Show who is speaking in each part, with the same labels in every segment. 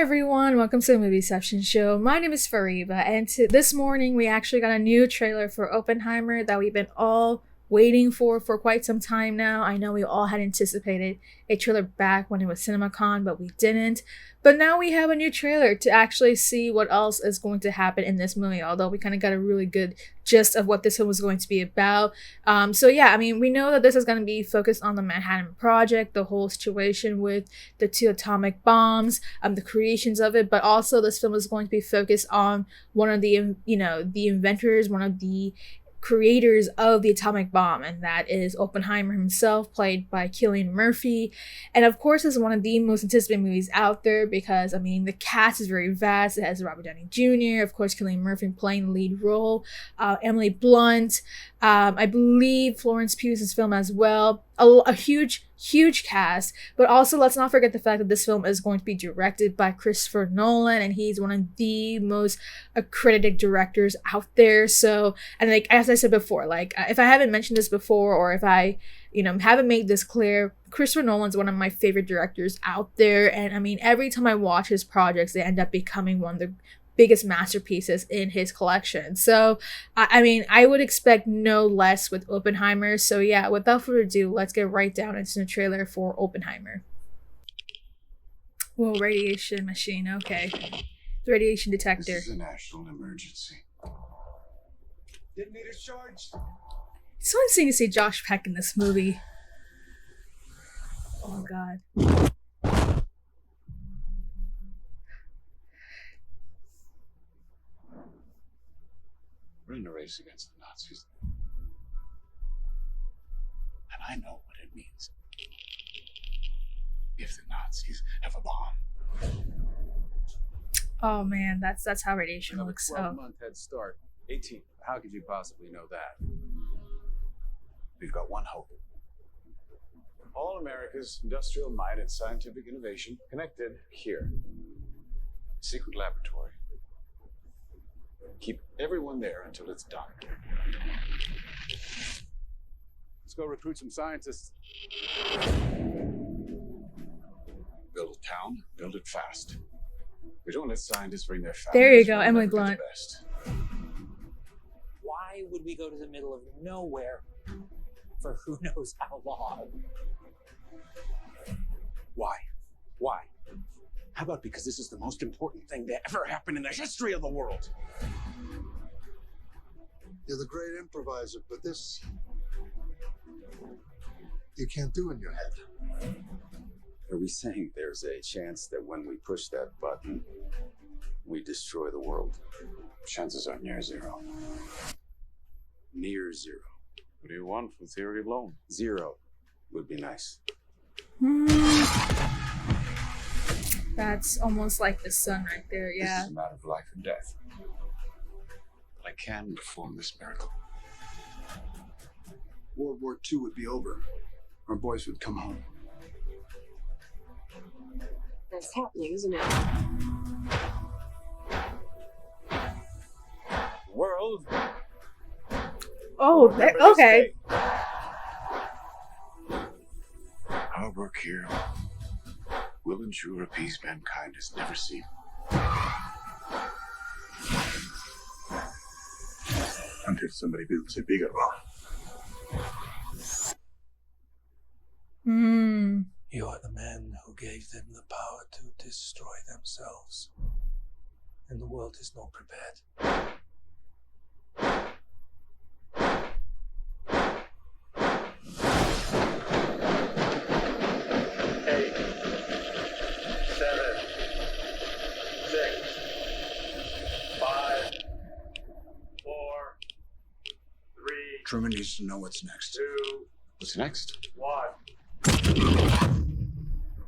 Speaker 1: everyone, welcome to the Movieception Show. My name is Fariba, and this morning we actually got a new trailer for Oppenheimer that we've been all waiting for quite some time now. I know we all had anticipated a trailer back when it was CinemaCon, but we didn't. But now we have a new trailer to actually see what else is going to happen in this movie, although we kind of got a really good gist of what this film was going to be about. So yeah, I mean, we know that this is going to be focused on the Manhattan Project, the whole situation with the two atomic bombs, the creations of it, but also this film is going to be focused on one of the, the inventors, one of the creators of the atomic bomb, and that is Oppenheimer himself, played by Cillian Murphy. And of course, this is one of the most anticipated movies out there because, I mean, the cast is very vast. It has Robert Downey Jr., of course, Cillian Murphy playing the lead role, Emily Blunt, I believe Florence Pugh's in this film as well. A huge cast, but also let's not forget the fact that this film is going to be directed by Christopher Nolan, and he's one of the most accredited directors out there. So, and like as I said before, like if I haven't mentioned this before, or if I haven't made this clear, Christopher Nolan's one of my favorite directors out there, and I mean, every time I watch his projects, they end up becoming one of the biggest masterpieces in his collection. So, I mean, I would expect no less with Oppenheimer. So yeah, without further ado, let's get right down into the trailer for Oppenheimer. Whoa, radiation machine, okay. Radiation detector.
Speaker 2: This is a national emergency. Detonator charged.
Speaker 1: It's so insane to see Josh Peck in this movie. Oh god.
Speaker 2: We're in a race against the Nazis. And I know what it means. If the Nazis have a bomb.
Speaker 1: Oh man, that's how radiation looks.
Speaker 3: 12-month head start. 18. How could you possibly know that?
Speaker 2: We've got one hope. All America's industrial might and scientific innovation connected here. Secret laboratory. Keep everyone there until it's done.
Speaker 3: Let's go recruit some scientists.
Speaker 2: Build a town, build it fast. We don't let scientists bring their families.
Speaker 1: There you go,
Speaker 2: We'll
Speaker 1: Emily
Speaker 2: never get
Speaker 1: Blunt.
Speaker 2: the best.
Speaker 4: Why would we go to the middle of nowhere for who knows how long?
Speaker 2: Why? Why? How about because this is the most important thing to ever happen in the history of the world?
Speaker 5: You're the great improviser, but this you can't do in your head.
Speaker 3: Are we saying there's a chance that when we push that button, we destroy the world?
Speaker 2: Chances are near zero.
Speaker 3: Near zero.
Speaker 2: What do you want for theory alone?
Speaker 3: Zero would be nice.
Speaker 1: That's almost like the sun right there,
Speaker 2: This
Speaker 1: yeah.
Speaker 2: is a matter of life and death. But I can perform this miracle.
Speaker 5: World War II would be over. Our boys would come home.
Speaker 6: That's happening, isn't it?
Speaker 2: World.
Speaker 1: Oh, okay.
Speaker 2: Our work here will ensure a peace mankind has never seen. Until somebody builds a bigger one.
Speaker 7: You are the men who gave them the power to destroy themselves. And the world is not prepared.
Speaker 8: 8, 7, 6, 5, 4, 3,
Speaker 2: Truman needs to know what's next.
Speaker 8: 2,
Speaker 2: What's next?
Speaker 8: 1.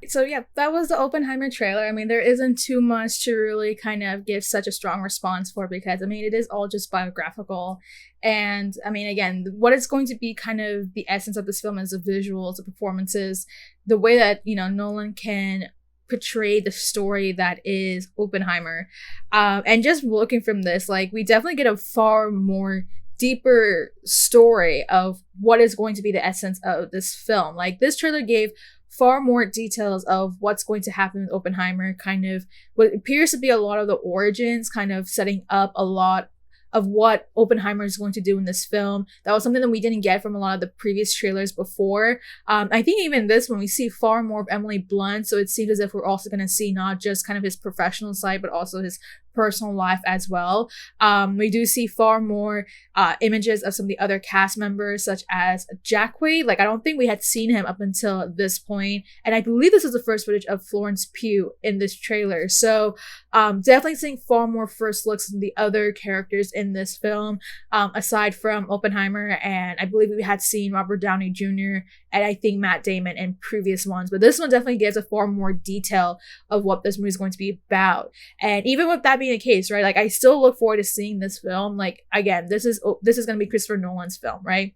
Speaker 1: So yeah, that was the Oppenheimer trailer. I mean, there isn't too much to really kind of give such a strong response for because, I mean, it is all just biographical. And I mean, again, what is going to be kind of the essence of this film is the visuals, the performances, the way that, Nolan can portray the story that is Oppenheimer. And just looking from this, like, we definitely get a far more deeper story of what is going to be the essence of this film. Like, this trailer gave far more details of what's going to happen with Oppenheimer, kind of what appears to be a lot of the origins, kind of setting up a lot of what Oppenheimer is going to do in this film. That was something that we didn't get from a lot of the previous trailers before. I think even this one, we see far more of Emily Blunt, so it seems as if we're also going to see not just kind of his professional side, but also his personal life as well. We do see far more images of some of the other cast members, such as Jack Quaid. Like, I don't think we had seen him up until this point, and I believe this is the first footage of Florence Pugh in this trailer. So definitely seeing far more first looks of the other characters in this film, aside from Oppenheimer, and I believe we had seen Robert Downey Jr. and I think Matt Damon in previous ones, but this one definitely gives a far more detail of what this movie is going to be about. And even with that being the case, right, like, I still look forward to seeing this film. Like, again, this is going to be Christopher Nolan's film, right?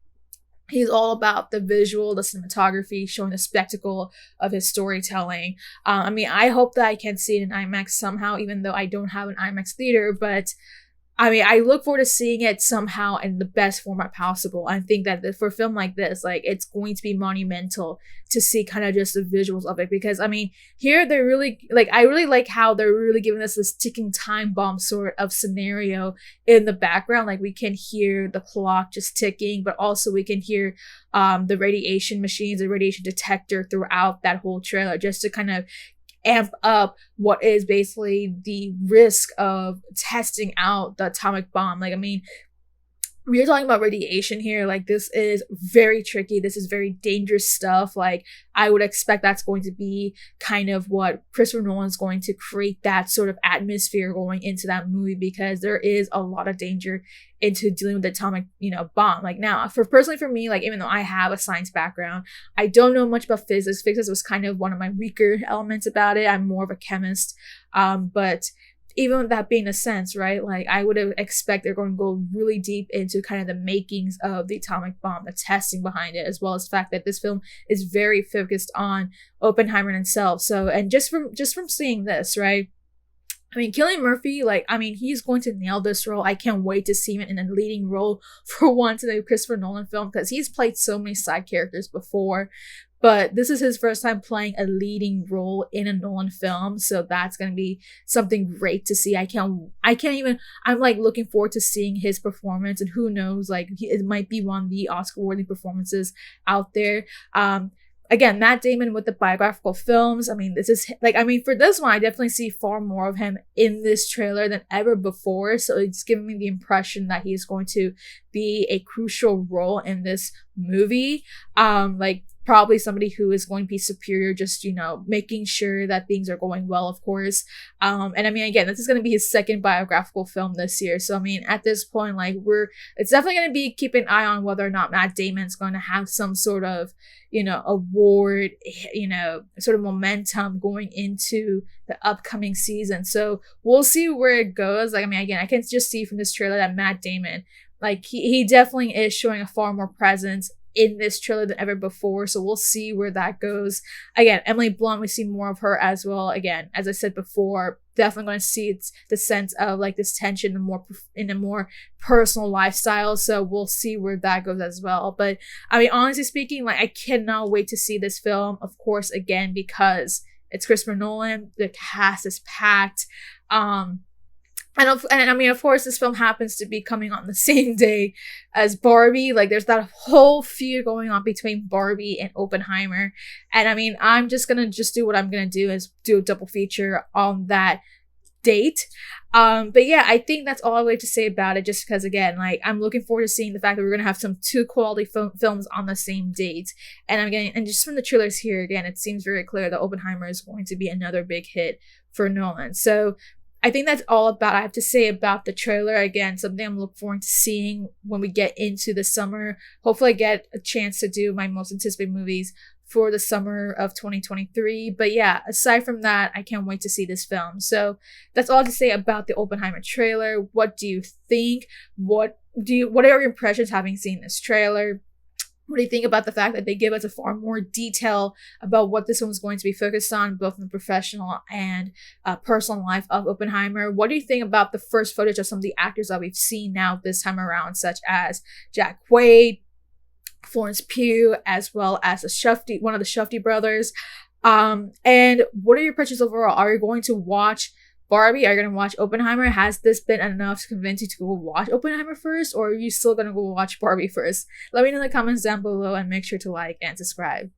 Speaker 1: He's all about the visual, the cinematography, showing the spectacle of his storytelling. I mean, I hope that I can see it in IMAX somehow, even though I don't have an IMAX theater, but I mean, I look forward to seeing it somehow in the best format possible. I think that for a film like this, like, it's going to be monumental to see kind of just the visuals of it, because I mean, here they're really, like, I really like how they're really giving us this ticking time bomb sort of scenario in the background. Like, we can hear the clock just ticking, but also we can hear the radiation machines, the radiation detector throughout that whole trailer, just to kind of amp up what is basically the risk of testing out the atomic bomb. Like, I mean, we're talking about radiation here. Like, this is very tricky. This is very dangerous stuff. Like, I would expect that's going to be kind of what Christopher Nolan is going to create, that sort of atmosphere going into that movie, because there is a lot of danger into dealing with the atomic, bomb. Like, now, personally for me, like, even though I have a science background, I don't know much about physics. Physics was kind of one of my weaker elements about it. I'm more of a chemist. But even with that being a sense, right, like, I would expect they're going to go really deep into kind of the makings of the atomic bomb, the testing behind it, as well as the fact that this film is very focused on Oppenheimer himself. So, and just from seeing this, right, I mean, Cillian Murphy, like, I mean, he's going to nail this role. I can't wait to see him in a leading role for once in a Christopher Nolan film, because he's played so many side characters before. But this is his first time playing a leading role in a Nolan film, so that's gonna be something great to see. I'm like looking forward to seeing his performance, and who knows, like, it might be one of the Oscar-worthy performances out there. Again, Matt Damon with the biographical films. I mean, this is like, I mean, for this one, I definitely see far more of him in this trailer than ever before. So it's giving me the impression that he's going to be a crucial role in this movie. Like, probably somebody who is going to be superior, just, making sure that things are going well, of course. And I mean, again, this is going to be his second biographical film this year. So, I mean, at this point, like, it's definitely going to be keeping an eye on whether or not Matt Damon's going to have some sort of, award, sort of momentum going into the upcoming season. So we'll see where it goes. Like, I mean, again, I can just see from this trailer that Matt Damon, like, he definitely is showing a far more presence in this trailer than ever before, so we'll see where that goes. Again, Emily Blunt, we see more of her as well. Again, as I said before, definitely going to see the sense of, like, this tension in a more personal lifestyle, so we'll see where that goes as well. But I mean, honestly speaking, like, I cannot wait to see this film, of course, again, because it's Christopher Nolan, the cast is packed. And I mean, of course, this film happens to be coming on the same day as Barbie. Like, there's that whole feud going on between Barbie and Oppenheimer. And I mean, I'm just gonna do what I'm gonna do, is do a double feature on that date. But yeah, I think that's all I have to say about it, just because, again, like, I'm looking forward to seeing the fact that we're gonna have some two quality films on the same date. And just from the trailers here, again, it seems very clear that Oppenheimer is going to be another big hit for Nolan. So I think that's all I have to say about the trailer. Again, something I'm looking forward to seeing when we get into the summer. Hopefully I get a chance to do my most anticipated movies for the summer of 2023. But yeah, aside from that, I can't wait to see this film. So that's all I have to say about the Oppenheimer trailer. What do you think? What are your impressions having seen this trailer? What do you think about the fact that they give us a far more detail about what this one is going to be focused on, both in the professional and personal life of Oppenheimer? What do you think about the first footage of some of the actors that we've seen now this time around, such as Jack Quaid, Florence Pugh, as well as one of the Shufty brothers. And what are your predictions overall? Are you going to watch Barbie? Are you going to watch Oppenheimer? Has this been enough to convince you to go watch Oppenheimer first, or are you still going to go watch Barbie first? Let me know in the comments down below, and make sure to like and subscribe.